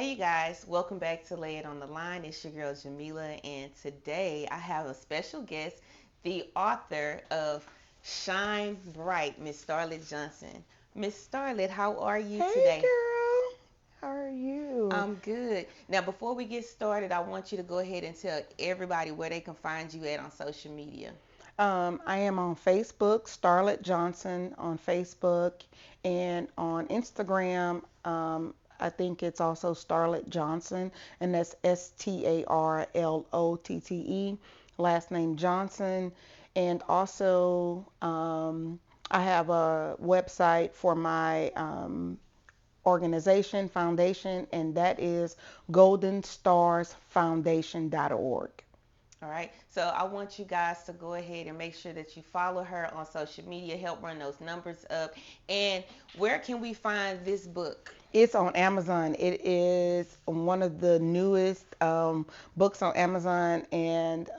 Hey you guys, welcome back to Lay It on the Line. It's your girl Jamila, and today I have a special guest, the author of Shine Bright, Miss Starlotte Johnson. Miss Starlotte, how are you Hey today? girl, how are you? I'm good. Now, before we get started, I want you to go ahead and tell everybody where they can find you at on social media. I am on Facebook, Starlotte Johnson on Facebook, and on Instagram. I think it's also Starlotte Johnson, and that's Starlotte. Last name Johnson, and also I have a website for my organization foundation, and that is goldenstarsfoundation.org. All right. So I want you guys to go ahead and make sure that you follow her on social media, help run those numbers up. And where can we find this book? It's on Amazon. It is one of the newest books on Amazon, and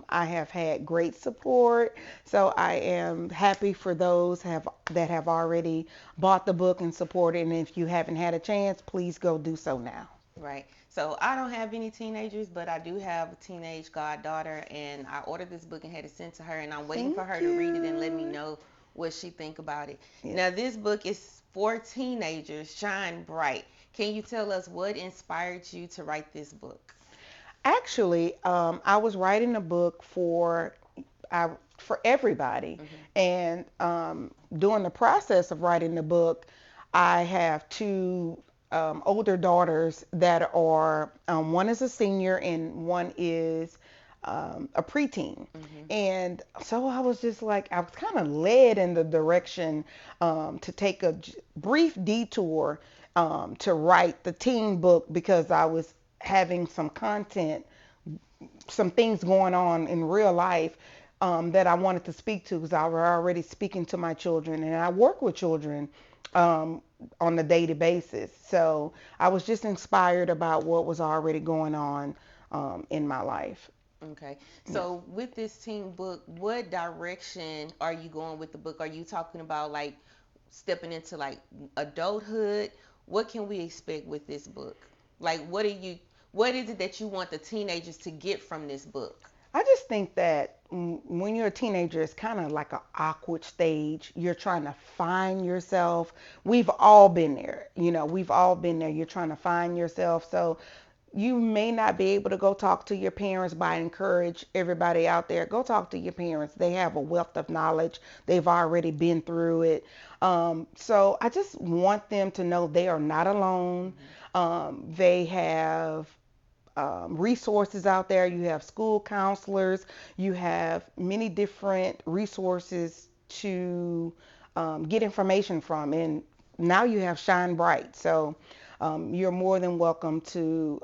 I have had great support. So I am happy for those that have already bought the book and supported. And if you haven't had a chance, please go do so now. Right. So I don't have any teenagers, but I do have a teenage goddaughter, and I ordered this book and had it sent to her, and I'm waiting for Thank her to read it and let me you. know what she think about it. Yes. Now this book is for teenagers. Shine bright. Can you tell us what inspired you to write this book? Actually, I was writing a book I, for everybody, Hmm. and during the process of writing the book, I have two older daughters that are one is a senior and one is a preteen. Hmm. And so I was just like, I was kind of led in the direction to take a brief detour to write the teen book because I was having some things going on in real life that I wanted to speak to because I was already speaking to my children and I work with children um, on a daily basis. So I was just inspired about what was already going on in my life. Okay. Yes. So with this teen book, what direction are you going with the book? Are you talking about like stepping into like adulthood? What can we expect with this book? Like what is it that you want the teenagers to get from this book? I just think that when you're a teenager, it's kind of like an awkward stage. You're trying to find yourself. We've all been there. We've all been there. You're trying to find yourself. So you may not be able to go talk to your parents, but I encourage everybody out there, go talk to your parents. They have a wealth of knowledge. They've already been through it. So I just want them to know they are not alone. Hmm. They have resources out there. You have school counselors. You have many different resources to get information from. And now you have Shine Bright. So you're more than welcome to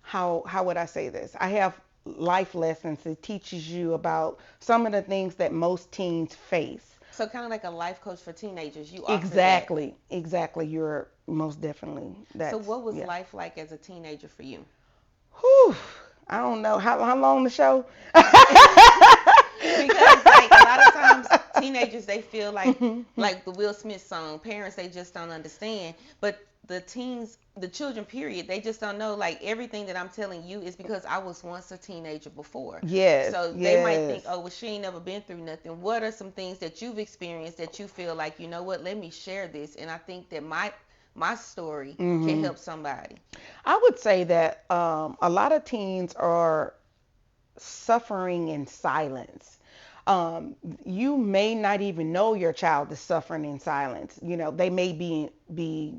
how would I say this? I have life lessons that teaches you about some of the things that most teens face. So kind of like a life coach for teenagers. You offer that. Exactly, exactly. You're most definitely So that's what was yeah. life like as a teenager for you? Whew, I don't know how long the show. Because like a lot of times teenagers they feel Mhm. like the Will Smith song, parents they just don't understand. But the children period, they just don't know like everything that I'm telling you is because I was once a teenager before. Yes, So they might think, yes. oh well she ain't never been through nothing. What are some things that you've experienced that you feel like, you know what, let me share this and I think that my story can Hmm. help somebody. I would say that a lot of teens are suffering in silence. Um, you may not even know your child is suffering in silence. They may be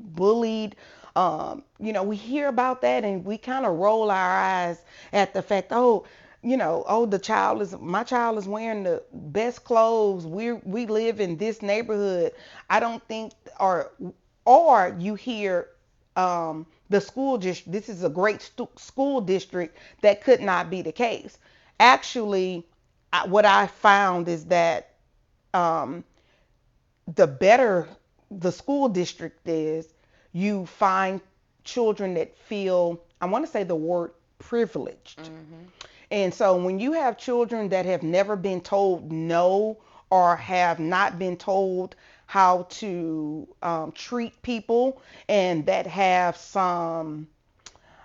bullied. We hear about that and we kind of roll our eyes at the fact, oh, oh, my child is wearing the best clothes. We live in this neighborhood. I don't think, or you hear the school just this is a great school district. That could not be the case. Actually, what I found is that um, the better the school district is, you find children that feel, I want to say the word, privileged. Mhm. And so when you have children that have never been told no, or have not been told how to treat people, and that have some,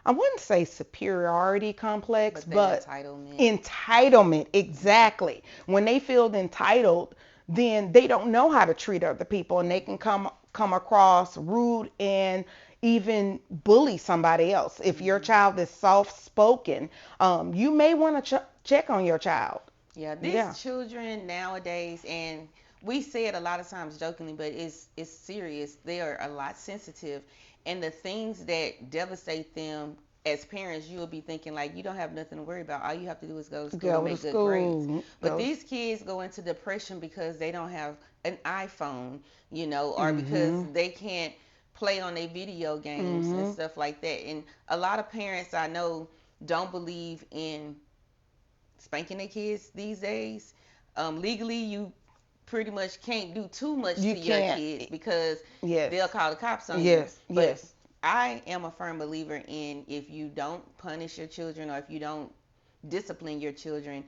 I wouldn't say superiority complex, But that but entitlement. entitlement. Mhm. Exactly. When they feel entitled, then they don't know how to treat other people, and they can come across rude and even bully somebody else. If your Mhm. child is soft spoken, you may want to check on your child. Yeah, these Yeah. children nowadays, and we say it a lot of times jokingly, but it's serious. They are a lot sensitive, and the things that devastate them as parents, you will be thinking like you don't have nothing to worry about. All you have to do is go to school and Go to make good grades. school. But these kids go into depression because they don't have an iPhone, or because Mhm. they can't play on their video games and Mhm. stuff like that. And a lot of parents I know don't believe in spanking their kids these days. Legally, you pretty much can't do too much You to your can't. kids because Yes. they'll call the cops on you. Yes. But Yes. I am a firm believer in if you don't punish your children or if you don't discipline your children,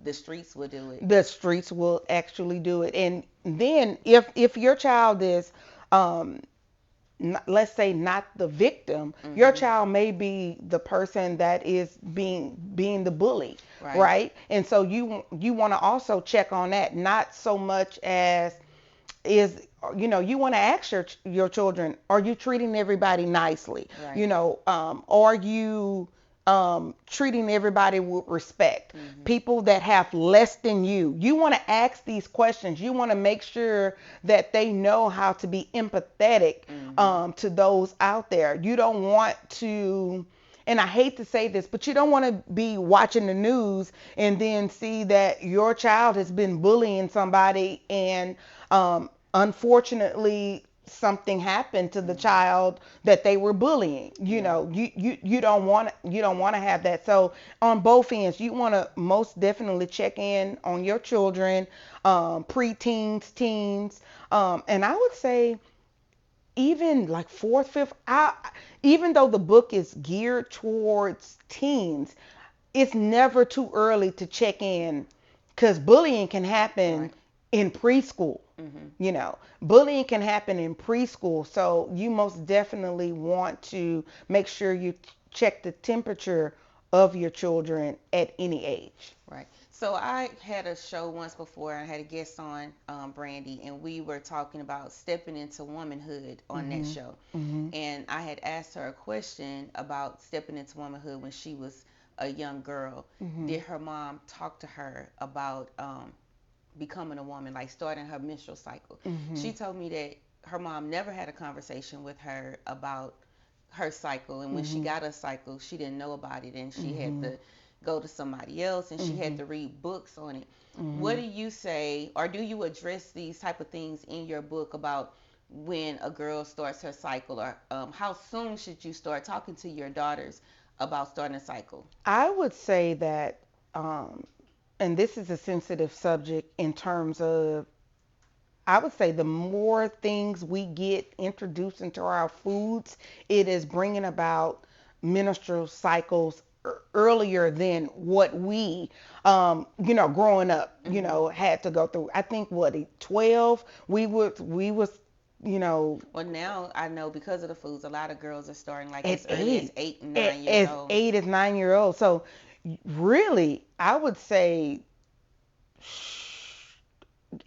the streets will do it. The streets will actually do it. And then if your child is um let's say not the victim, your Hmm. child may be the person that is being the bully, Right. right? And so you want to also check on that, not so much as is, you want to ask your children, are you treating everybody nicely? Right. Are you treating everybody with respect? Hmm. People that have less than you want to ask these questions. You want to make sure that they know how to be empathetic Hmm. to those out there. You don't want to, and I hate to say this, but you don't want to be watching the news and then see that your child has been bullying somebody, and unfortunately something happened to the Hmm. child that they were bullying. Yeah. You don't want to have that. So on both ends, you want to most definitely check in on your children, preteens, teens, and I would say even like fourth, fifth. Even though the book is geared towards teens, it's never too early to check in, because bullying can happen Right. in preschool. Hmm. Bullying can happen in preschool. So you most definitely want to make sure you check the temperature of your children at any age. Right. So I had a show once before. I had a guest on, Brandy, and we were talking about stepping into womanhood on that Mhm. show. Mhm. And I had asked her a question about stepping into womanhood when she was a young girl. Mhm. Did her mom talk to her about becoming a woman, like starting her menstrual cycle? Mhm. She told me that her mom never had a conversation with her about her cycle, and when she Mhm. got a cycle, she didn't know about it, and she had Mhm. to go to somebody else, and she had Mhm. to read books on it. What do Mhm. you say, or do you address these type of things in your book about when a girl starts her cycle, or how soon should you start talking to your daughters about starting a cycle? I would say that, um, and this is a sensitive subject in terms of, I would say the more things we get introduced into our foods, it is bringing about menstrual cycles earlier than what we, growing up, Hmm. had to go through. I think what 12, we was, you know, Well, now I know because of the foods, a lot of girls are starting like at as early as 8, 8 and 9 years as old. 8 as 9 year old. So really, I would say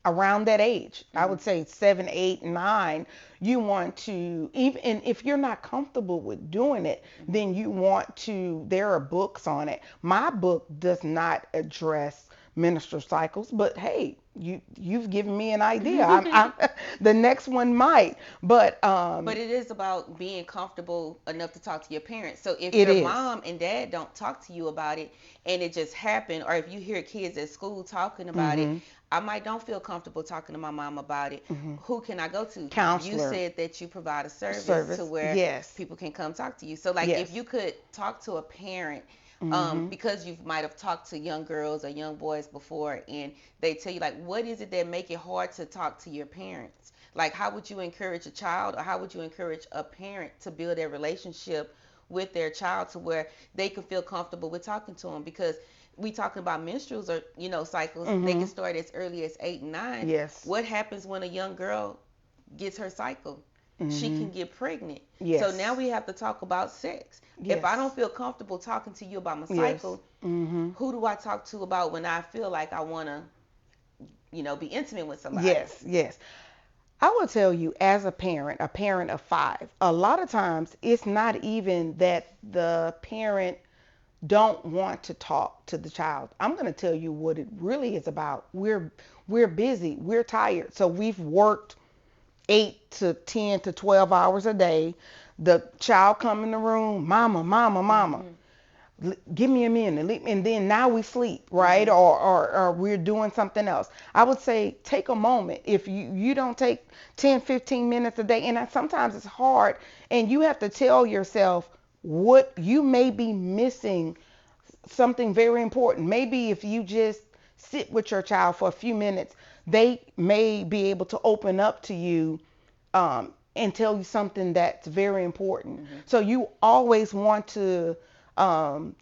around that age. I Hmm. would say 7, 8, 9. You want to, even and if you're not comfortable with doing it, Hmm. then you want to. There are books on it. My book does not address menstrual cycles, but hey, you've given me an idea. I'm the next one might, but But it is about being comfortable enough to talk to your parents. So if it your is. mom and dad don't talk to you about it and it just happened, or if you hear kids at school talking about it, Mhm. I might don't feel comfortable talking to my mom about it. Mhm. Who can I go to? You Counselor said that you provide a service to service. where Yes. people can come talk to you. So like if Yes. you could talk to a parent, Mhm. because you might have talked to young girls or young boys before, and they tell you like, what is it that make it hard to talk to your parents? Like, how would you encourage a child, or how would you encourage a parent to build a relationship with their child to where they can feel comfortable with talking to them? Because we talking about menstruals or cycles. They can Mhm. start as early as 8 and 9. Yes. What happens when a young girl gets her cycle? She Mhm. can get pregnant. So now Yes. we have to talk about sex. If I don't Yes. feel comfortable talking to you about my Yes. cycle, Mhm. who do I talk to about when I feel like I want to, be intimate with somebody? Yes. Yes. I will tell you, as a parent of five, a lot of times it's not even that the parent don't want to talk to the child. I'm going to tell you what it really is about. We're busy, we're tired, so we've worked 8 to 10 to 12 hours a day. The child come in the room, mama, mama, mama, Mhm. give me a minute, and then now we sleep, right? Mhm. Or we're doing something else. I would say take a moment. If you don't take 10 to 15 minutes a day, and sometimes it's hard, and you have to tell yourself what you may be missing, something very important. Maybe if you just sit with your child for a few minutes, they may be able to open up to you, and tell you something that's very important. Mhm. So you always want to,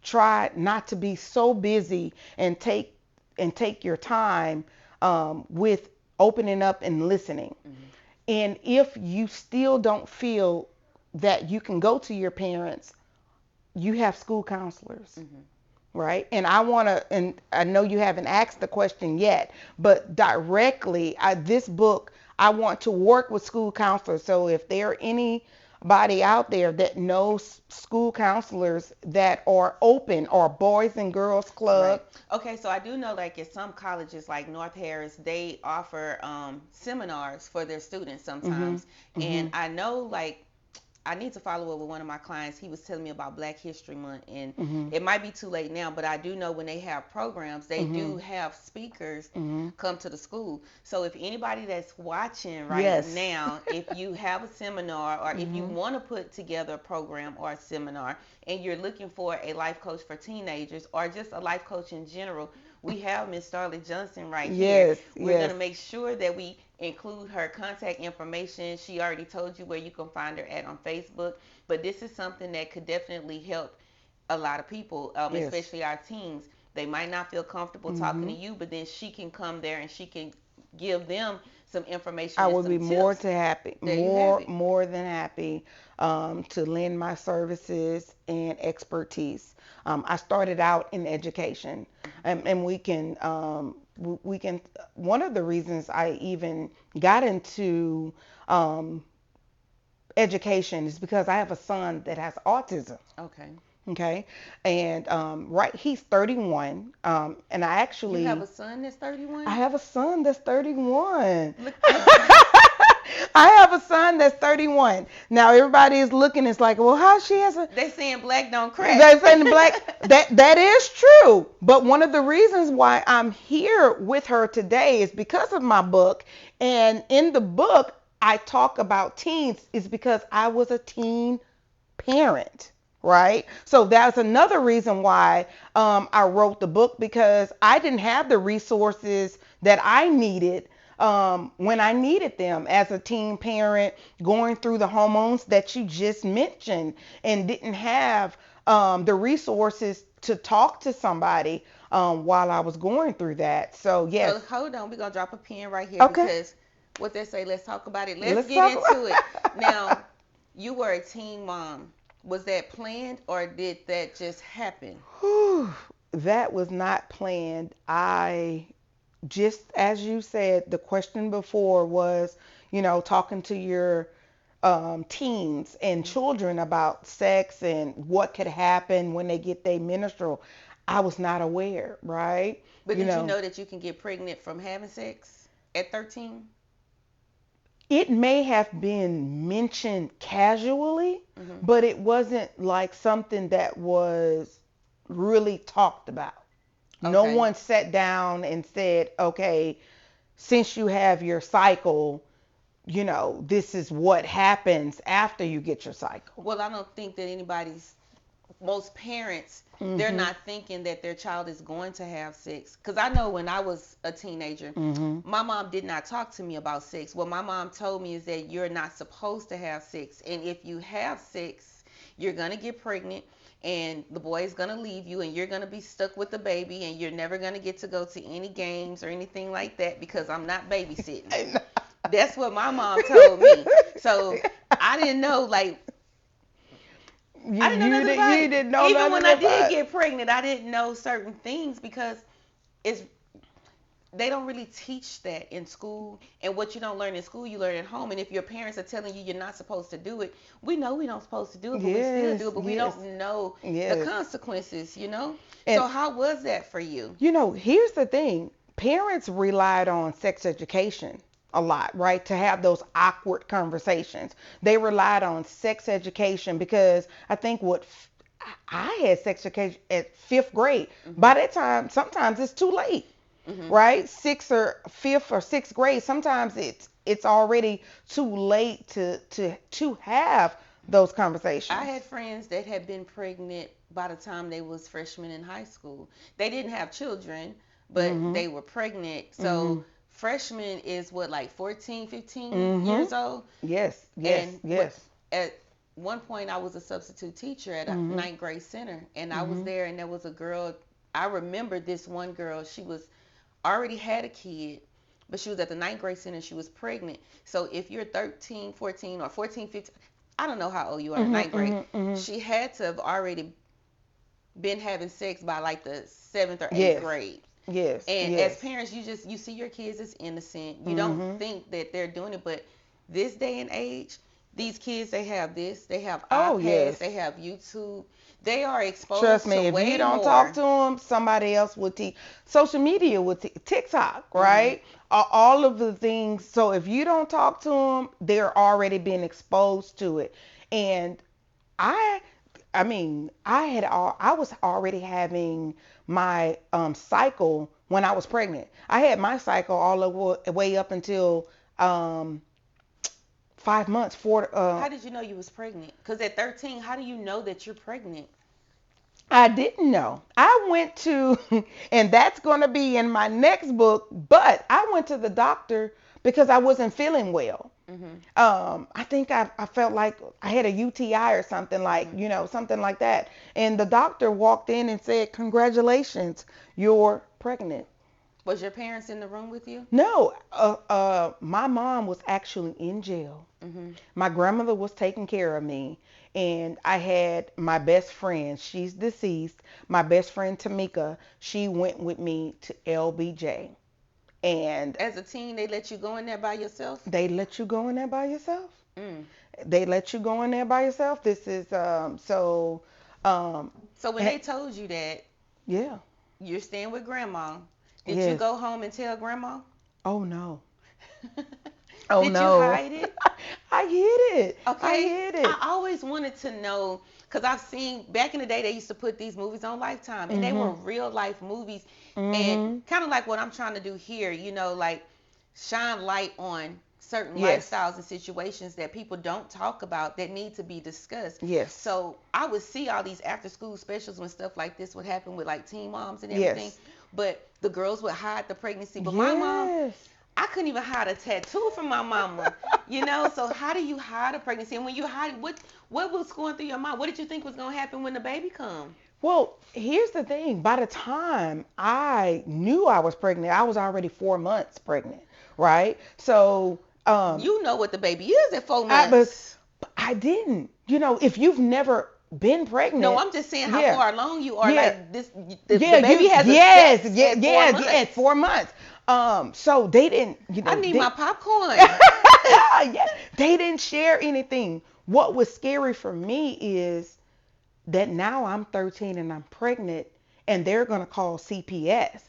try not to be so busy, and take your time, with opening up and listening. Mhm. And if you still don't feel that you can go to your parents, you have school counselors, Mhm. right? And I know you haven't asked the question yet, but directly, this book, I want to work with school counselors. So if there are anybody out there that knows school counselors that are open, or Boys and Girls Right. Club. Okay, so I do know, like, at some colleges like North Harris, they offer seminars for their students Mhm. sometimes. And Mhm. I know, like, I need to follow up with one of my clients. He was telling me about Black History Month, and Mhm. it might be too late now, but I do know when they have programs, they do Mhm. have speakers Mhm. come to the school. So if anybody that's watching right Yes. now, if you have a seminar, or if you Mhm. want to put together a program or a seminar, and you're looking for a life coach for teenagers or just a life coach in general, we have Miss Starlotte Johnson right here. Yes. We're going Yes. to make sure that we include her contact information. She already told you where you can find her at on Facebook, but this is something that could definitely help a lot of people, Yes. especially our teens. They might not feel comfortable talking to Mhm. you, but then she can come there and she can give them some information I and would some be more tips. to happy, There you have it. more than happy, to lend my services and expertise. I started out in education, and we can. One of the reasons I even got into, education is because I have a son that has autism. Okay. Okay, and, right, he's 31, and You have I a son that's 31? have a son that's 31. Look. I have a son that's 31. Now everybody is looking. It's like, well, how she has a? They saying black don't crack. That's in the black. That is true. But one of the reasons why I'm here with her today is because of my book. And in the book, I talk about teens. Is because I was a teen parent, right? So that's another reason why, I wrote the book, because I didn't have the resources that I needed, when I needed them as a teen parent, going through the hormones that you just mentioned, and didn't have, the resources to talk to somebody, while I was going through that. So yes. So hold on, we're gonna drop a pin right here Okay. because what they say, let's talk about it. Let's Let's get talk into it. about. Now, you were a teen mom. Was that planned or did that just happen? Whew, that was not planned. I just, as you said, the question before was, talking to your, teens and Mhm. children about sex and what could happen when they get their menstrual. I was not aware, right? But You did you know, know that you can get pregnant from having sex at 13? it may have been mentioned casually, Mm-hmm. but it wasn't like something that was really talked about. No Okay. one sat down and said, okay, since you have your cycle, this is what happens after you get your cycle. Well, I don't think that most parents, they're Mhm. not thinking that their child is going to have sex. Because I know when I was a teenager, Mhm. my mom did not talk to me about sex. What my mom told me is that you're not supposed to have sex. And if you have sex, you're gonna get pregnant and the boy is gonna leave you and you're gonna be stuck with the baby and you're never gonna get to go to any games or anything like that because I'm not babysitting. That's what my mom told me. So I didn't know, like, you I didn't know you nothing did about you it. didn't know Even nothing when I did about. get pregnant, I didn't know certain things because it's they don't really teach that in school. And what you don't learn in school, you learn at home. And if your parents are telling you you're not supposed to do it, we know we don't supposed to do it, but we still do Yes, it. But we yes, don't know the yes. consequences. And So how was that for you? here's the thing. Parents relied on sex education a lot, right? To have those awkward conversations. They relied on sex education because I think I had sex education at 5th grade. Mhm. By that time, sometimes it's too late, Mhm. right? Sixth or fifth or sixth grade. Sometimes it's already too late to have those I conversations. had friends that had been pregnant by the time they was freshmen in high school. They didn't have children, but Mhm. they were pregnant. So Mhm. freshman is what, like 14, 15 Mhm. years old. Yes. Yes. And what Yes. at one point I was a substitute teacher at a Mhm. ninth grade center and I was Mhm. there and there was a girl. I remember this one girl, she was already had a kid, but she was at the ninth grade center. She was pregnant. So if you're 13, 14, or 14, 15, I don't know how old you are in Mhm. ninth grade. Mhm. Mhm. She had to have already been having sex by like the seventh or eighth Yes. grade. Yes. And as Yes. parents, you see your kids as innocent. You don't Mhm. think that they're doing it, but this day and age, these kids they have this, they have Oh iPads, yes. they have YouTube. They are Trust exposed to me, if you way don't talk more. to them, somebody else will teach. Social media will teach. TikTok, Mhm. right? All of the things. So if you don't talk to them, they're already being exposed to it. And I, I mean, I was already having my cycle when I was pregnant. I had my cycle all the way up until um 5 months. How did you know you was pregnant? Because at 13, how do you know that you're pregnant? I didn't know. I went to, and that's going to be in my next book, but I went to the doctor because I wasn't feeling well. Mhm. I think I felt like I had a UTI or something like, Mhm. something like that. And the doctor walked in and said, "Congratulations, you're pregnant." Was your parents in the room with you? No, my mom was actually in jail. Mhm. My grandmother was taking care of me, and I had my best friend. She's deceased. My best friend Tamika. She went with me to LBJ, and As a teen, they let you go in there by yourself? they let you go in there by yourself. Mm. They let you go in there by yourself. This is um So when eh, they told you that yeah. you're staying with grandma, did you Yes. go home and tell grandma? Oh no. Oh Did you no. hide it? I hid it. I Okay. hid I it. always wanted to know because I've seen back in the day they used to put these movies on Lifetime and they were Mhm. real life movies and Mhm. kind of like what I'm trying to do here, like shine light on certain Yes. lifestyles and situations that people don't talk about that need to be discussed. Yes. So I would see all these after school specials when stuff like this would happen with like teen moms and everything, Yes. but the girls would hide the pregnancy. But my mom, Yes. I couldn't even hide a tattoo from my mama. So how do you hide a pregnancy? And when you hide, what was going through your mind? What did you think was gonna happen when the baby come? Well, here's the thing. By the time I knew I was pregnant, I was already 4 months pregnant, right? So, You know what the baby is at four I but months. I didn't. If you've never been No, pregnant, I'm just saying how yeah, far along you are. yeah, Like this, the yeah, baby has a yes, sex yeah, at four yeah, yeah, at months. 4 months. So they didn't, I need my they, popcorn. yeah, they didn't share anything. What was scary for me is that now I'm 13 and I'm pregnant and they're going to call CPS.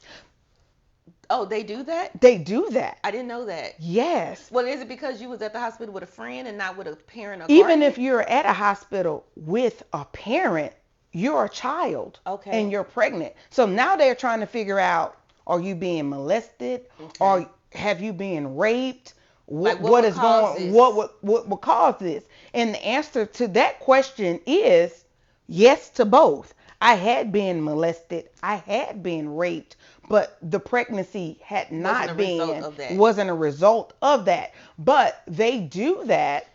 Oh, they do that? They do that. I didn't know that. Yes. Well, is it because you was at the hospital with a friend and not with a parent or Even guardian? if you're at a hospital with a parent, you're a child and Okay. you're pregnant. So now they're trying to figure out, are you being molested Okay. or have you been raped? Like what What would is cause going this? what would cause this? And the answer to that question is yes to both. I had been molested, I had been raped, but the pregnancy had Wasn't a not result been, of that. wasn't a result of that. But they do that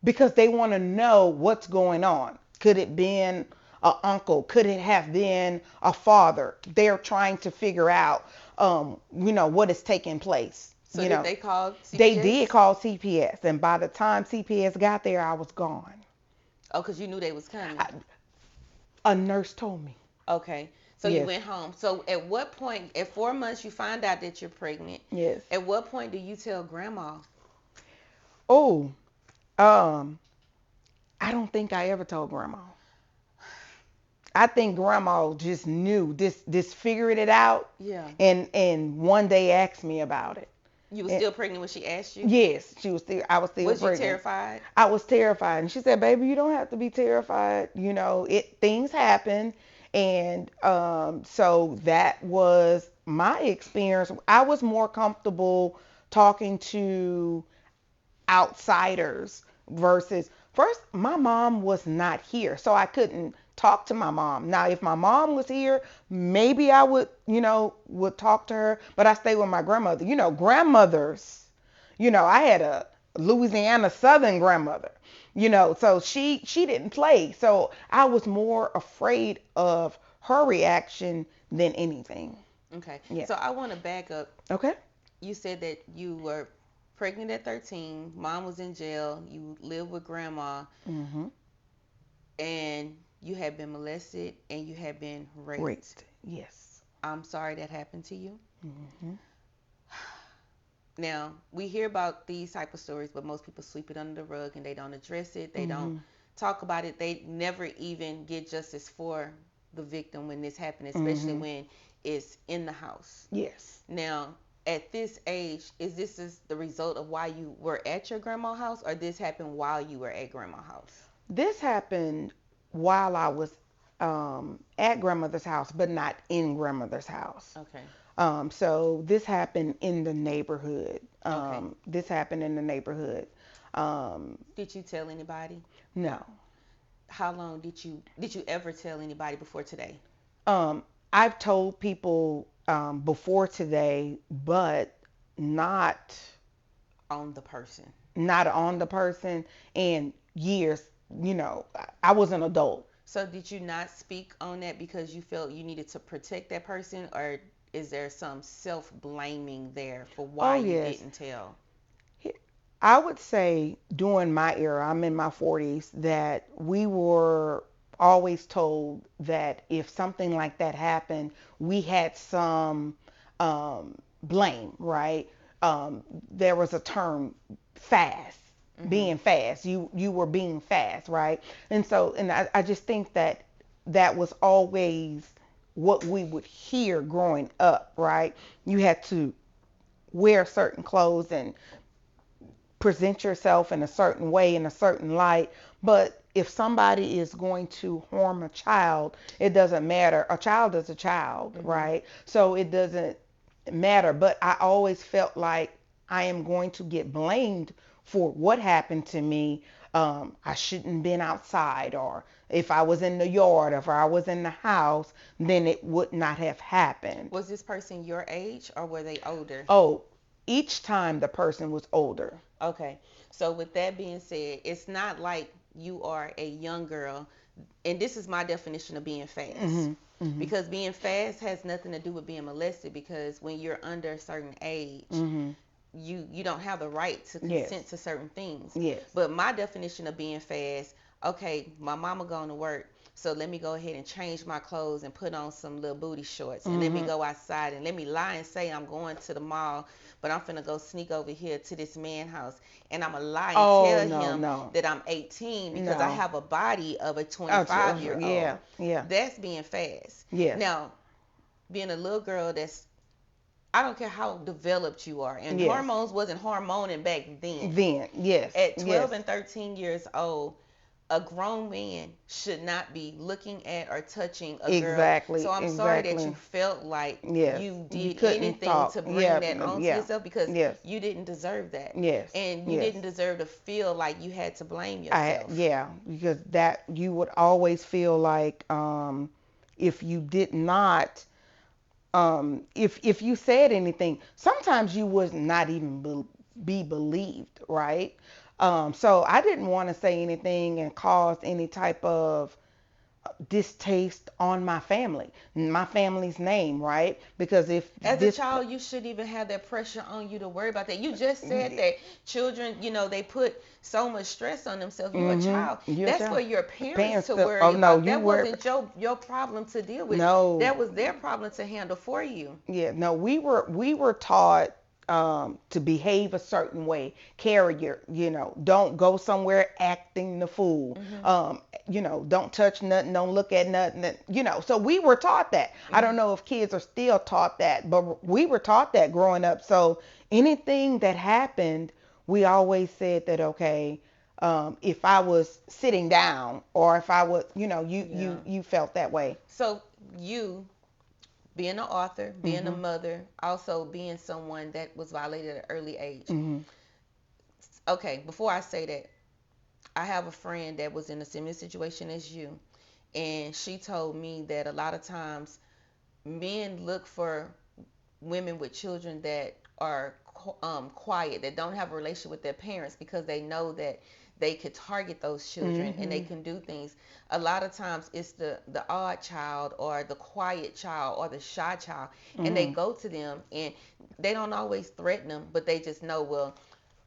because they want to know what's going on. Could it been a uncle? Could it have been a father? They're trying to figure out, what is taking place. So did they call They did CPS? call CPS, and by the time CPS got there, I was gone. Oh, because you knew they was I, coming. a nurse told me. Okay. So you Yes, went home. So at what point, at 4 months, you find out that you're pregnant. yes. At what point do you tell grandma? Oh, um, I don't think I ever told grandma. I think grandma just knew this figured it out, Yeah. and one day asked me about it. You were And still pregnant when she asked you? yes, I was still Was you pregnant. terrified? I was terrified, and she said, "Baby, you don't have to be terrified. Things happen." And so that was my experience. I was more comfortable talking to outsiders versus first my mom was not here, so I couldn't talk to my mom. Now if my mom was here, maybe I would talk to her, but I stayed with my grandmother. Grandmothers, I had a Louisiana Southern grandmother, so she didn't play. So I was more afraid of her reaction than anything. Okay. Yeah. So I want to back up. Okay. You said that you were pregnant at 13, mom was in jail, you lived with grandma, Mhm. and you had been molested and you had been raped. Raped. Yes. I'm sorry that happened to you. Mhm. Now, we hear about these type of stories, but most people sweep it under the rug and they don't address it. They don't Mhm. talk about it. They never even get justice for the victim when this happened, especially Mhm. when it's in the house. Yes. Now, at this age, is the result of why you were at your grandma's house, or this happened while you were at grandma's house? This happened while I was at grandmother's house, but not in grandmother's house. Okay. So this happened in the neighborhood. Okay. This happened in the neighborhood. Um, Did you tell anybody? no. How long did you ever tell anybody before today? Um, I've told people before today, but not On the person. not on the person in years. I was an adult. So did you not speak on that because you felt you needed to protect that person, or is there some self-blaming there for why Oh you yes. didn't tell? I would say during my era, I'm in my 40s, that we were always told that if something like that happened, we had some blame, right? There was a term, fast, Mhm. being fast. You were being fast, right? And I just think that that was always what we would hear growing up, right? You had to wear certain clothes and present yourself in a certain way, in a certain light. But if somebody is going to harm a child, it doesn't matter. A child is a child, Mhm. right? So it doesn't matter. But I always felt like I am going to get blamed for what happened to me. I shouldn't have been outside, or if I was in the yard, or if I was in the house, then it would not have happened. Was this person your age or were they older? Oh, each time the person was older. Okay. So with that being said, it's not like you are a young girl, and this is my definition of being fast. Mhm. Mhm. Because being fast has nothing to do with being molested, because when you're under a certain age, Mhm. you don't have the right to consent Yes. to certain things. Yes. But my definition of being fast, okay, my mama going to work, so let me go ahead and change my clothes and put on some little booty shorts, and let me Mhm. go outside and let me lie and say I'm going to the mall, but I'm finna go sneak over here to this man house, and I'm gonna lie and Oh tell no, him no, that I'm 18 because I no. have a body of a Oh, 25-year-old. yeah, yeah, That's being fast. yes, Now, being a little girl that's, I don't care how developed you are, and yes. hormones wasn't hormoning back then. Then, yes, At 12 yes, and 13 years old, a grown man should not be looking at or touching a girl. So exactly, I'm sorry that you exactly. felt like Yes, you you did couldn't anything talk. to bring Yeah, that onto yeah, yourself, because yes, you didn't deserve that. yes, And you yes. didn't deserve to feel like you had to blame yourself. Yeah, because that you would always feel like if you did not if you said anything, sometimes you would not even be believed, right? So I didn't want to say anything and cause any type of distaste on my family's name, right? Because if As a this, child, you shouldn't even have that pressure on you to worry about that. You just said that children, they put so much stress on themselves. You're a mm-hmm, child. your That's for child, your parents parents, to to, worry oh no, about. you That were, wasn't your problem to deal with. no, That was their problem to handle for you. yeah, no, we were taught to behave a certain way, carry don't go somewhere acting the fool, Mhm. don't touch nothing, don't look at nothing, so we were taught that. I don't Mhm. know if kids are still taught that, but we were taught that growing up. So anything that happened, we always said that, okay, if I was sitting down, or if I was, you Yeah. you you felt that way. So you being an author, being a Mhm. mother, also being someone that was violated at an early age. Mhm. Okay, before I say that, I have a friend that was in a similar situation as you, and she told me that a lot of times men look for women with children that are quiet, that don't have a relationship with their parents, because they know that they could target those children and they Mhm. can do things. A lot of times it's the odd child or the quiet child or the shy child, and they Mhm. go to them and they don't always threaten them, but they just know, well,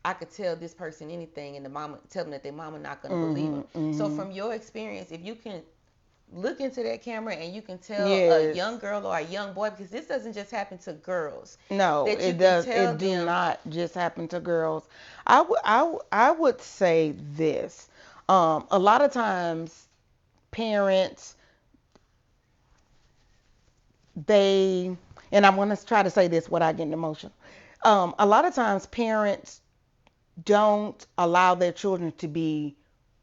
I could tell this person anything, and the mama tell them that their mama not gonna believe them. Mhm. So Mhm. from your experience, if you can look into that camera and you can tell a young Yes. girl or a young boy, because this doesn't just happen to girls, No, that you it can does. tell It do them. not just happen to girls. I would say this. A lot of times parents, they, and I'm gonna try to say this without getting emotional. A lot of times parents don't allow their children to be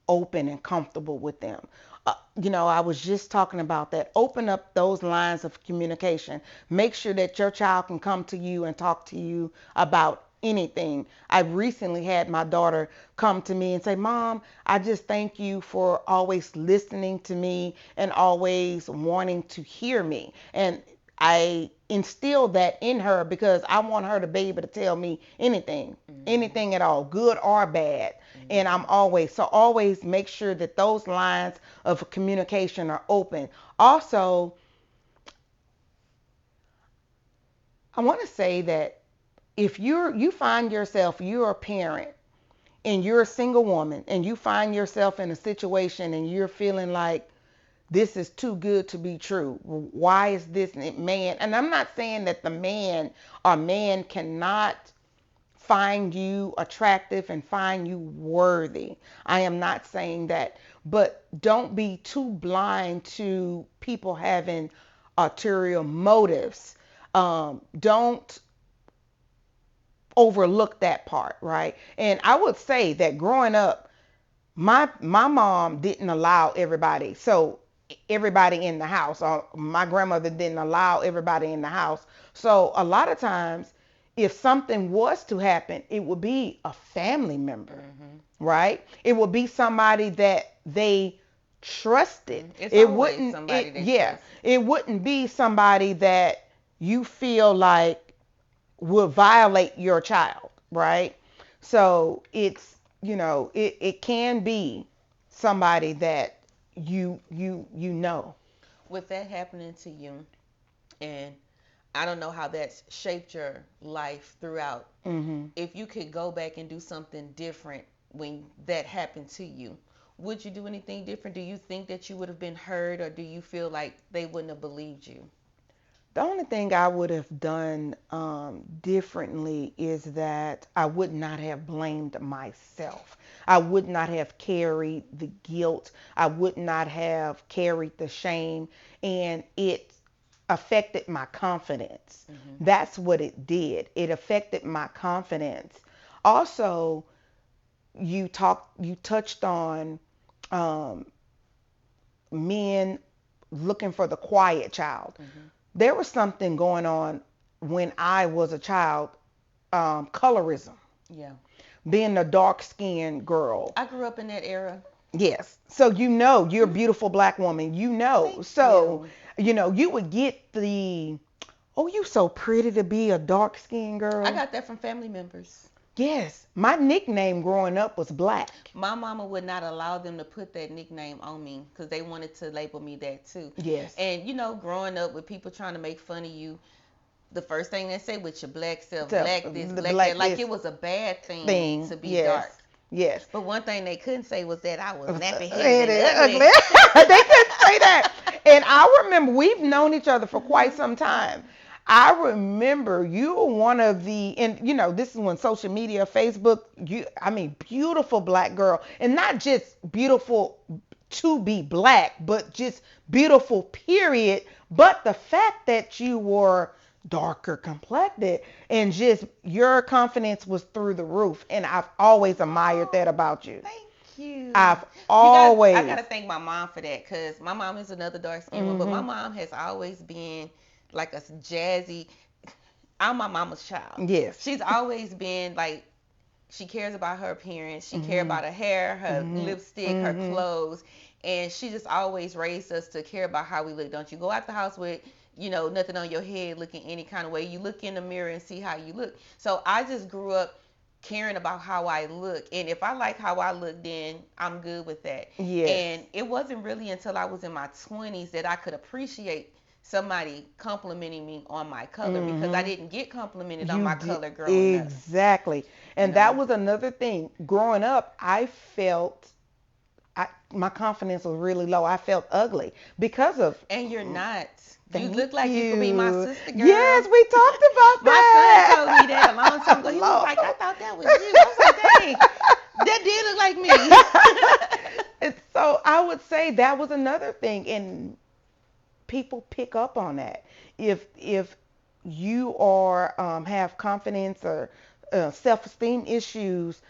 open and comfortable with them. I was just talking about that. Open up those lines of communication. Make sure that your child can come to you and talk to you about anything. I recently had my daughter come to me and say, Mom, I just thank you for always listening to me and always wanting to hear me. And I instilled that in her because I want her to be able to tell me anything, Mhm. anything at all, good or bad. And I'm Mhm. always make sure that those lines of communication are open. Also, I want to say that if you find yourself, you're a parent and you're a single woman and you find yourself in a situation and you're feeling like this is too good to be true. Why is this man? And I'm not saying that the man or man cannot find you attractive and find you worthy. I am not saying that, but don't be too blind to people having ulterior motives. Don't overlook that part, right? And I would say that growing up, my mom didn't allow everybody. So everybody in the house, or my grandmother didn't allow everybody in the house. So a lot of times, if something was to happen, it would be a family member, Mhm. right? It would be somebody that they trusted. Mhm. It's It always wouldn't somebody it they Yeah, trust. it wouldn't be somebody that you feel like will violate your child, right? So it can be somebody that you. With that happening to you, and I don't know how that's shaped your life throughout. Mhm. If you could go back and do something different when that happened to you, would you do anything different? Do you think that you would have been heard, or do you feel like they wouldn't have believed you? The only thing I would have done differently is that I would not have blamed myself. I would not have carried the guilt. I would not have carried the shame, and it affected my confidence. Mhm. That's what it did. It affected my confidence. Also, you touched on um, men looking for the quiet child. Mhm. There was something going on when I was a child, colorism, Yeah. being a dark skinned girl. I grew up in that era. Yes. So you're a beautiful black woman. Thank So you. you would get the, oh, you so pretty to be a dark skinned I girl. got that from family members. Yes, my nickname growing up was Black. My mama would not allow them to put that nickname on me because they wanted to label me that too. Yes, And growing up with people trying to make fun of you, the first thing they say with your black self, so black this, the black that, Black like this it was a bad thing thing. to be dark. Yes, yes. But one thing they couldn't say was that I was nappy headed And and it ugly. ugly. They couldn't say that. And I remember we've known each other for quite some time. I remember you were one of the, and this is when social media, Facebook, I mean, beautiful Black girl, and not just beautiful to be Black, but just beautiful, period. But the fact that you were darker complected and just your confidence was through the roof. And I've always admired that Oh, about you. thank you. I've You guys, I always. gotta thank my mom for that because my mom is another dark skinned one, but my Mhm. mom has always been like a jazzy. I'm my mama's child. Yes. She's always been like she cares about her appearance. She cares Mhm. about her hair, her Mhm. lipstick, her Mhm. clothes, and she just always raised us to care about how we look. Don't you go out the house with nothing on your head, looking any kind of way. You look in the mirror and see how you look. So I just grew up caring about how I look, and if I like how I look, then I'm good with that. Yes. And it wasn't really until I was in my 20s that I could appreciate somebody complimenting me on my color because I Mhm. didn't get complimented on You my did color growing up. exactly. You And know. that was another thing. Growing up, I felt my confidence was really low. I felt ugly because of. And you're not. You Thank look like you could be my you. sister, girl. Yes, we talked about My son told me that a long time that. ago. He was like, I Lord. thought that was you. I was like, dang, that did look like me. So I would say that was another thing, and people pick up on that. If you are have confidence or self-esteem issues,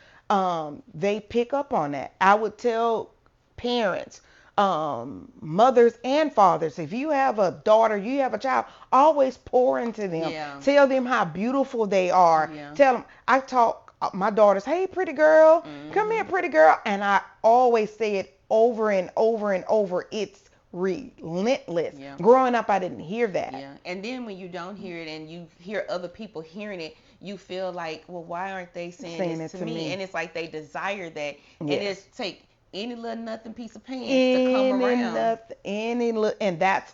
they pick up on that. I would tell parents, mothers and fathers, if you have a daughter, you have a child, always pour into them. Yeah. Tell them how beautiful they are. Yeah. Tell them. I talk my daughters, hey, pretty girl, come here, Mhm. pretty girl, and I always say it over and over and over. It's relentless. Yeah. Growing up, I didn't hear that. Yeah. And then when you don't hear it and you hear other people hearing it, you feel like, well, why aren't they saying Saying this it to to me? me. And it's like they desire that. And Yes. it's take any little nothing piece of pants to come Any around. nothing, any look, and that's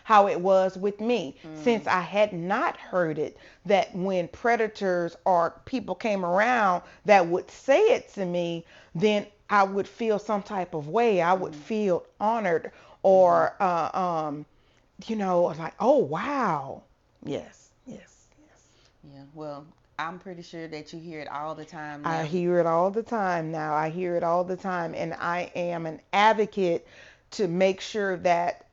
how it was with me. Since Mm. I had not heard it, that when predators or people came around that would say it to me, then I would feel some type of way. I would Mm. feel honored, Mm-hmm. or like, oh wow, yes, yes, yes. Yeah. Well, I'm pretty sure that you hear it all the time I now. hear it all the time now. I hear it all the time. And I am an advocate to make sure that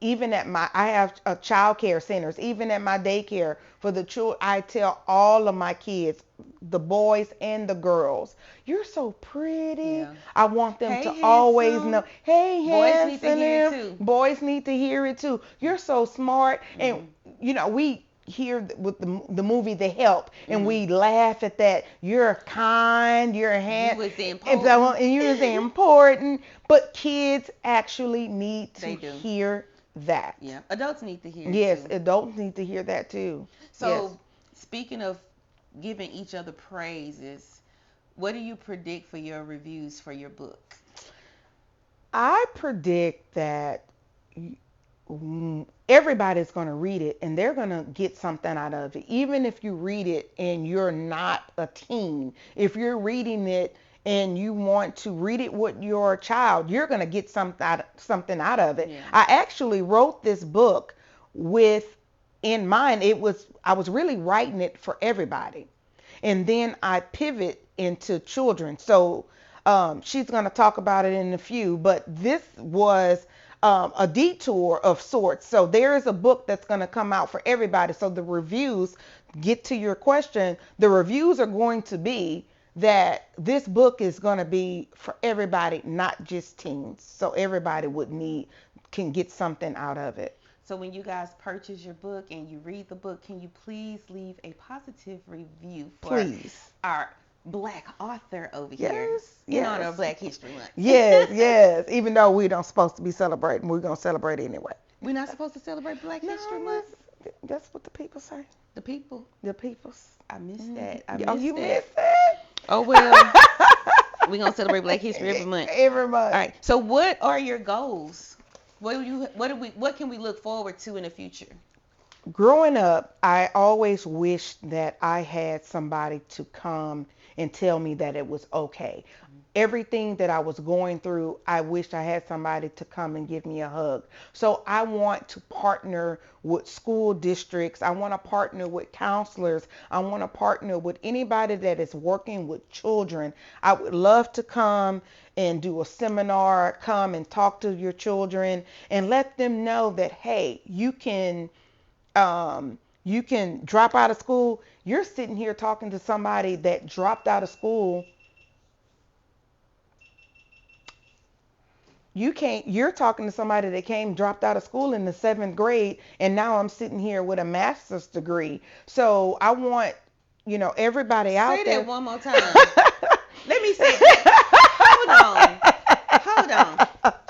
even at I have child care centers, even at my daycare for the children, I tell all of my kids, the boys and the girls, you're so pretty. Yeah. I want them Hey, to always know, handsome. hey, Boys need to handsome. hear it too. Boys need to hear it too. You're so smart. And, Mhm. we hear with the movie The Help, and Mhm. we laugh at that. You're kind, you're You hand, was and important. you're important. But kids actually need to They do. hear that. Yeah. Adults need to hear it Yes, too. adults need to hear that too. Yes. So, speaking of giving each other praises, what do you predict for your reviews for your book? I predict that everybody's going to read it and they're going to get something out of it. Even if you read it and you're not a teen, if you're reading it and you want to read it with your child, you're going to get something out of it. Yeah. I actually wrote this book with in mind. I was really writing it for everybody. And then I pivot into children. So she's going to talk about it in a few, but this was a detour of sorts. So there is a book that's going to come out for everybody. So the reviews, get to your question, the reviews are going to be that this book is going to be for everybody, not just teens. So everybody can get something out of it. So when you guys purchase your book and you read the book, can you please leave a positive review for Please. our black author over here Yes, in honor of yes. Black History Yes, Month? yes. Even though we don't supposed to be celebrating, we're gonna celebrate anyway. We're not supposed to celebrate Black History No, Month? that's what the people say. The people. The peoples. I missed that. I Oh, missed you that. missed it? Oh well, we're gonna celebrate Black History every month. Every All month. right. So what are your goals? What can we look forward to in the future? Growing up, I always wished that I had somebody to come and tell me that it was okay. Everything that I was going through, I wished I had somebody to come and give me a hug. So I want to partner with school districts. I want to partner with counselors. I want to partner with anybody that is working with children. I would love to come and do a seminar, come and talk to your children and let them know that, hey, you can drop out of school. You're sitting here talking to somebody that dropped out of school. You're talking to somebody that came dropped out of school in the 7th grade, and now I'm sitting here with a master's degree. So I want, everybody Say out that there. one more time. Let me say that. Hold on. Hold on.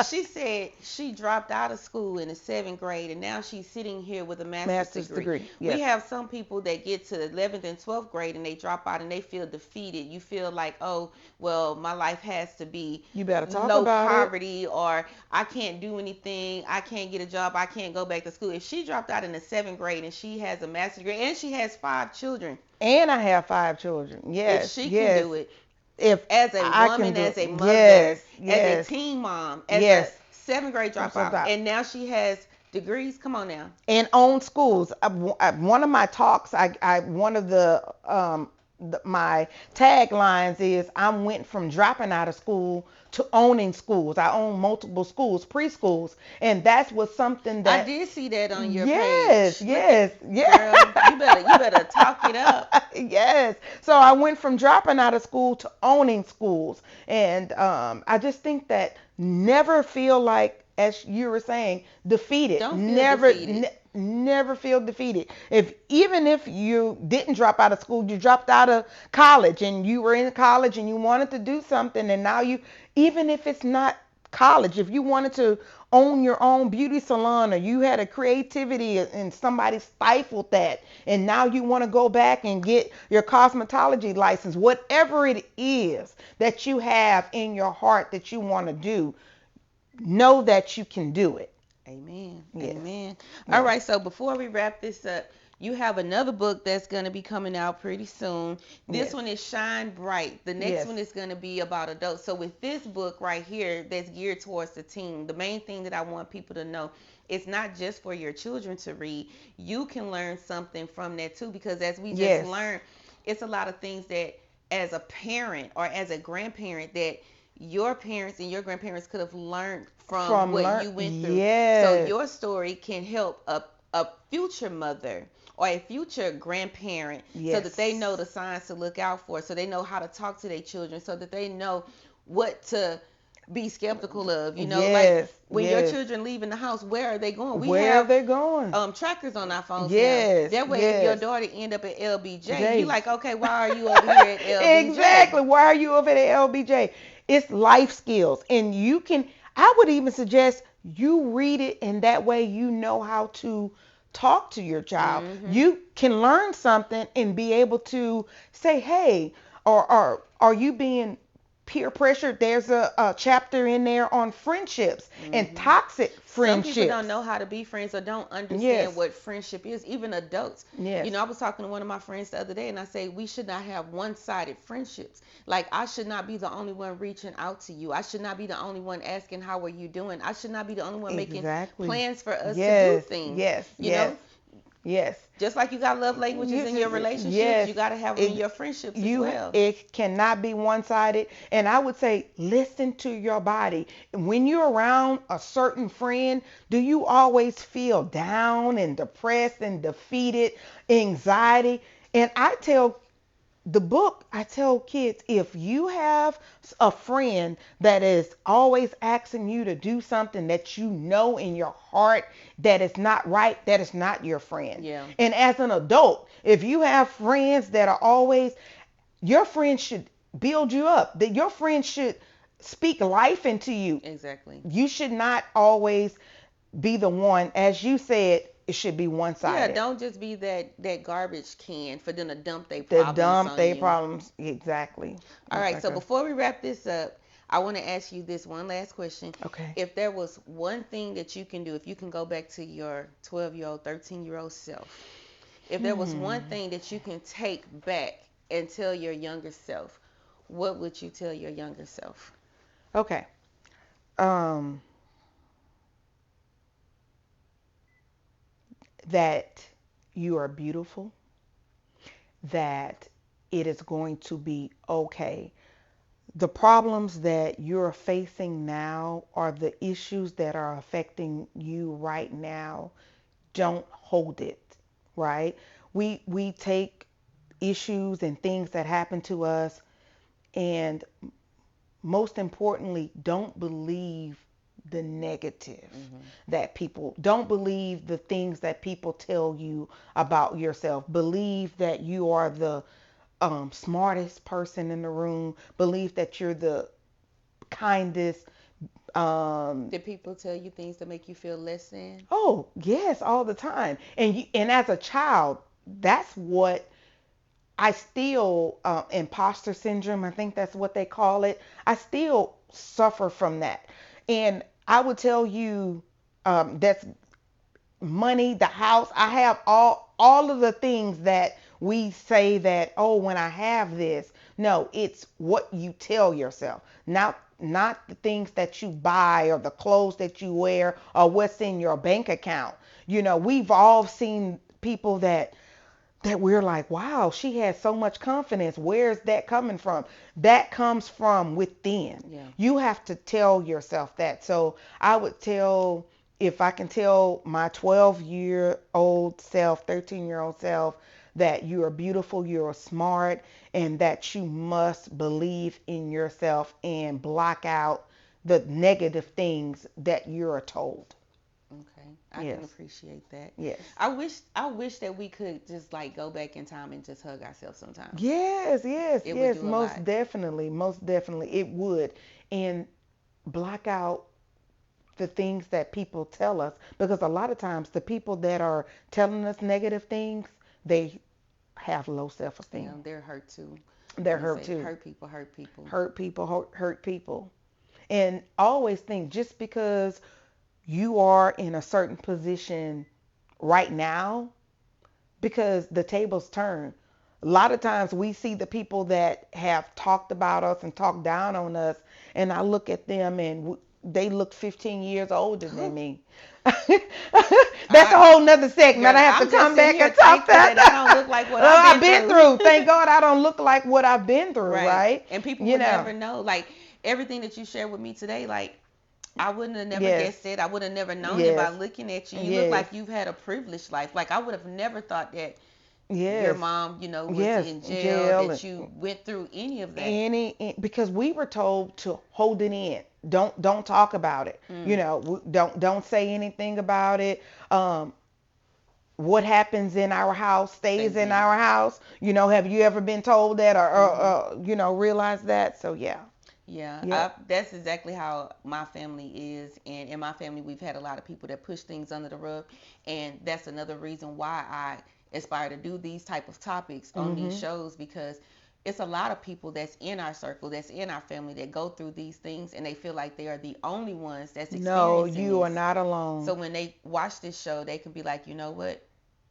She said she dropped out of school in the 7th grade and now she's sitting here with a master's Master's degree. degree. We Yes. have some people that get to the 11th and 12th grade and they drop out and they feel defeated. You feel like, oh, well, my life has to be You better talk low about it. poverty or I can't do anything. I can't get a job. I can't go back to school. If she dropped out in the 7th grade and she has a master's degree and she has 5 children, And I have 5 children. if Yes, she can yes. do it, If as a I can woman, do as it. a mother, Yes, as a yes, teen mom, as a yes. 7th grade dropout, Sometimes. and now she has degrees. Come on now. And own schools. One of my talks, one of my taglines is I went from dropping out of school to owning schools. I own multiple schools, preschools, and that's was something I that did see that on your yes, page. Look at yes, girl, yes. you better talk it up. Yes. So I went from dropping out of school to owning schools. And I just think that never feel like, as you were saying, defeated. Don't feel defeated. Never feel defeated. Even if you didn't drop out of school, you dropped out of college and you were in college and you wanted to do something and now even if it's not college, if you wanted to own your own beauty salon or you had a creativity and somebody stifled that and now you want to go back and get your cosmetology license, whatever it is that you have in your heart that you want to do, know that you can do it. Amen. Yes. Amen. All Yes. right. So before we wrap this up, you have another book that's going to be coming out pretty soon. This Yes. one is Shine Bright. The next Yes. one is going to be about adults. So with this book right here that's geared towards the teen, the main thing that I want people to know, it's not just for your children to read. You can learn something from that too because as we just Yes. learned, it's a lot of things that as a parent or as a grandparent that your parents and your grandparents could have learned from From what learn. you went through. So Yes. your story can help a future mother or a future grandparent so that they know the Yes. signs to look out for, so they know how to talk to their children, so that they know what to be skeptical of. Like Yes. when your Yes. children leaving the house, where are they going? We Where are have they going? trackers on our phones now. Yes. That way, if your Yes. daughter end up at LBJ, you Jay. like, okay, why are you over here at LBJ? Exactly. Why are you over at LBJ? It's life skills. And I would even suggest you read it in that way you know how to talk to your child. Mm-hmm. You can learn something and be able to say, hey, or are you being peer pressured? There's a chapter in there on friendships and Mm-hmm. toxic Some people don't friendships. know how to be friends or don't understand Yes. what friendship is, even adults. Yes. I was talking to one of my friends the other day and I say we should not have one-sided friendships. Like I should not be the only one reaching out to you. I should not be the only one asking how are you doing. I should not be the only one making Exactly. plans for us to do Yes. things. Yes. You Yes. know, Yes. just like you got love languages in your relationships, Yes. you got to have them in It, your friendships as well. it cannot be one-sided. And I would say listen to your body. When you're around a certain friend, do you always feel down and depressed and defeated, anxiety? And I tell kids, if you have a friend that is always asking you to do something that you know in your heart that is not right, that is not your friend. Yeah. And as an adult, if you have friends that are always, your friends should build you up, that your friends should speak life into you. Exactly. You should not always be the one, as you said, it should be one Yeah, sided. don't just be that garbage can for them to dump their The problems dump on they you. problems exactly. All right, so Exactly. before we wrap this up, I want to ask you this one last question. Okay. If there was one thing that you can do, if you can go back to your 12-year-old, 13-year-old self, if there was one Hmm. thing that you can take back and tell your younger self, what would you tell your younger self? Okay. Um, that you are beautiful, that it is going to be okay. The problems that you're facing now are the issues that are affecting you right now. Don't hold it, right? We take issues and things that happen to us, and most importantly, don't believe the negative Hmm. that people don't believe the things that people tell you about yourself. Believe that you are the smartest person in the room. Believe that you're the kindest. Um, Did people tell you things to make you feel less than? oh yes, all the time. And as a child, that's what I still imposter syndrome. I think that's what they call it. I still suffer from that, and I would tell you that's money, the house. I have all of the things that we say that, oh, when I have this. No, it's what you tell yourself. Not the things that you buy or the clothes that you wear or what's in your bank account. We've all seen people that we're like, wow, she has so much confidence. Where's that coming from? That comes from within. Yeah. You have to tell yourself that. So I would tell, if I can tell my 12-year-old self, 13-year-old self, that you are beautiful, you're smart, and that you must believe in yourself and block out the negative things that you're told. Okay, I can Yes, appreciate that. yes. I wish that we could just like go back in time and just hug ourselves sometimes. Yes, yes, It would yes, do a lot. most definitely it would. And block out the things that people tell us, because a lot of times the people that are telling us negative things, they have low Yeah, self-esteem. they're hurt too. They're And they hurt say too. hurt people hurt people. Hurt people hurt people. And always think, just because you are in a certain position right now, because the tables turn. A lot of times we see the people that have talked about us and talked down on us, and I look at them and they look 15 years older than me. That's a I whole nother segment. Girl, I have to I'm just come sitting back here and talk thankful that. that I don't look like what I've I've been been through. through. Thank God I don't look like what I've been through, Right. right? And people You would know. never know. Like everything that you shared with me today, like I wouldn't have never Yes. guessed it. I would have never known it by Yes. looking at you. You look Yes. like you've had a privileged life. Like I would have never thought that your Yes. mom, was Yes. in jail, Jail that and you went through any of that. because we were told to hold it in. Don't talk about it. Mm. Don't say anything about it. Um, what happens in our house stays Stays in in. our house. Have you ever been told that, or, Hmm. realize that? So yeah. Yeah, Yep. that's exactly how my family is, and in my family we've had a lot of people that push things under the rug, and that's another reason why I aspire to do these type of topics on these Mhm. shows, because it's a lot of people that's in our circle, that's in our family, that go through these things and they feel like they are the only ones that's No, experiencing you are this. not So alone. when they watch this show, they can be like, you know what,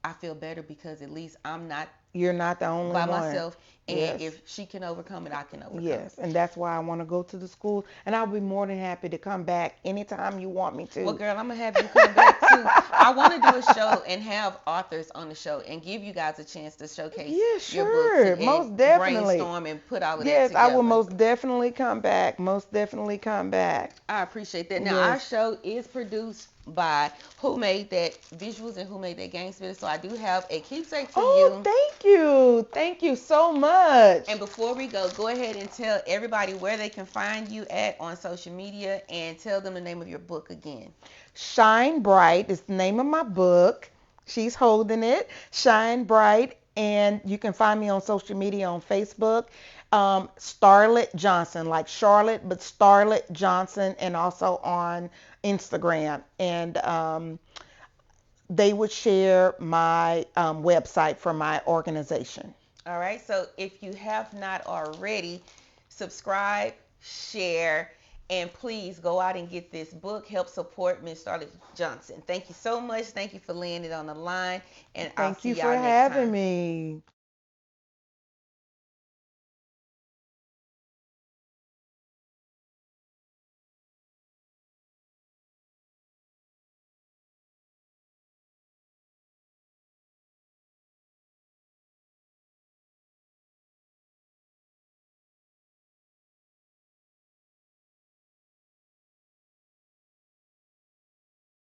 I feel better because at least I'm not You're not the only by one. myself, and Yes. if she can overcome it, I can overcome Yes, it. and that's why I want to go to the school, and I'll be more than happy to come back anytime you want me Well, to. girl, I'm gonna have you come back too. I want to do a show and have authors on the show and give you guys a chance to showcase Yeah, your books sure. and Most definitely. brainstorm and put all of that Yes, I will together. most definitely come back. Most definitely come back. I appreciate that. Now, our Yes. show is produced by Who Made That Visuals and Who Made That Game Spitter. So I do have a keepsake for Oh, you. thank you. Thank you so much. And before we go ahead and tell everybody where they can find you at on social media and tell them the name of your book again. Shine Bright is the name of my book. She's holding it. Shine Bright. And you can find me on social media on Facebook. Starlotte Johnson, like Charlotte, but Starlotte Johnson, and also on Instagram. And they would share my website for my organization. All right. So if you have not already, subscribe, share, and please go out and get this book. Help support Miss Starlotte Johnson. Thank you so much. Thank you for laying it on the line. And I'll Thank see you for y'all next having time. me.